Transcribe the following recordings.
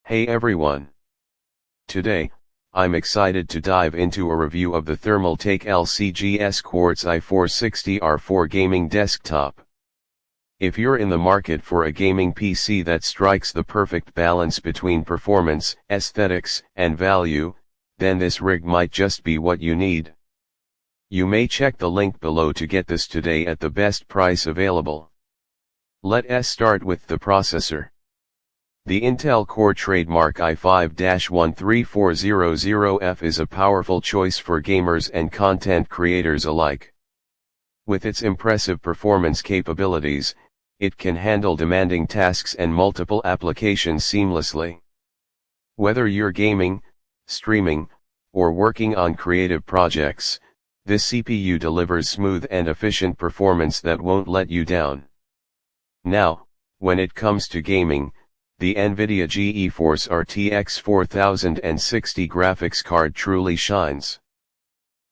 Hey everyone! Today, I'm excited to dive into a review of the Thermaltake LCGS Quartz i460 R4 gaming desktop. If you're in the market for a gaming PC that strikes the perfect balance between performance, aesthetics, and value, then this rig might just be what you need. You may check the link below to get this today at the best price available. Let's start with the processor. The Intel Core trademark i5-13400F is a powerful choice for gamers and content creators alike. With its impressive performance capabilities, it can handle demanding tasks and multiple applications seamlessly. Whether you're gaming, streaming, or working on creative projects, this CPU delivers smooth and efficient performance that won't let you down. Now, when it comes to gaming, the NVIDIA GeForce RTX 4060 graphics card truly shines.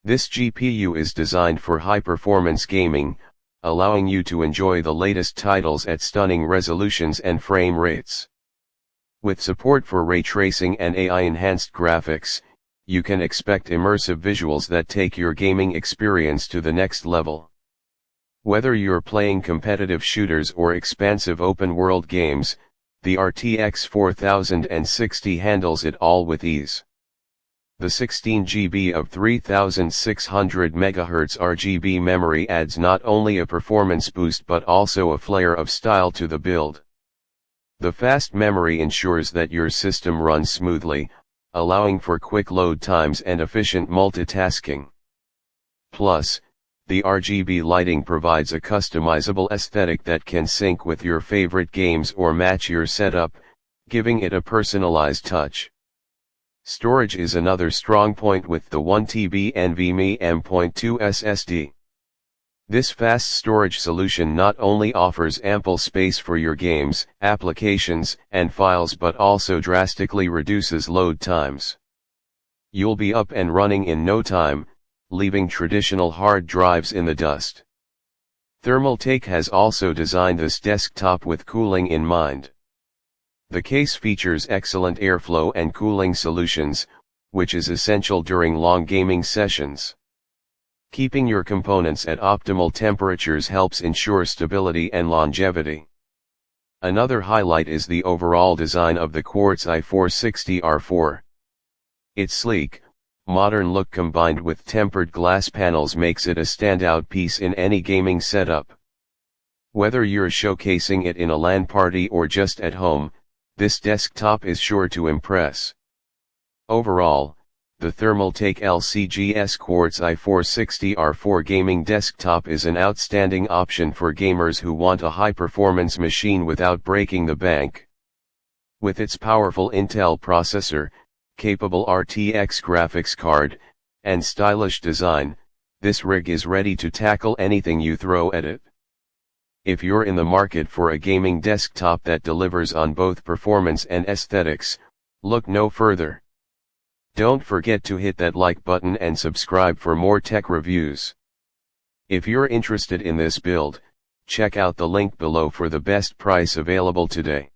This GPU is designed for high-performance gaming, allowing you to enjoy the latest titles at stunning resolutions and frame rates. With support for ray tracing and AI-enhanced graphics, you can expect immersive visuals that take your gaming experience to the next level. Whether you're playing competitive shooters or expansive open-world games, the RTX 4060 handles it all with ease. The 16 GB of 3600 MHz RGB memory adds not only a performance boost but also a flair of style to the build. The fast memory ensures that your system runs smoothly, allowing for quick load times and efficient multitasking. Plus, the RGB lighting provides a customizable aesthetic that can sync with your favorite games or match your setup, giving it a personalized touch. Storage is another strong point with the 1TB NVMe M.2 SSD. This fast storage solution not only offers ample space for your games, applications, and files but also drastically reduces load times. You'll be up and running in no time, leaving traditional hard drives in the dust. Thermaltake has also designed this desktop with cooling in mind. The case features excellent airflow and cooling solutions, which is essential during long gaming sessions. Keeping your components at optimal temperatures helps ensure stability and longevity. Another highlight is the overall design of the Quartz i460 R4. Its sleek, modern look combined with tempered glass panels makes it a standout piece in any gaming setup. Whether you're showcasing it in a LAN party or just at home, this desktop is sure to impress. Overall, the Thermaltake LCGS Quartz i460 R4 gaming desktop is an outstanding option for gamers who want a high-performance machine without breaking the bank. With its powerful Intel processor, capable RTX graphics card, and stylish design, this rig is ready to tackle anything you throw at it. If you're in the market for a gaming desktop that delivers on both performance and aesthetics, look no further. Don't forget to hit that like button and subscribe for more tech reviews. If you're interested in this build, check out the link below for the best price available today.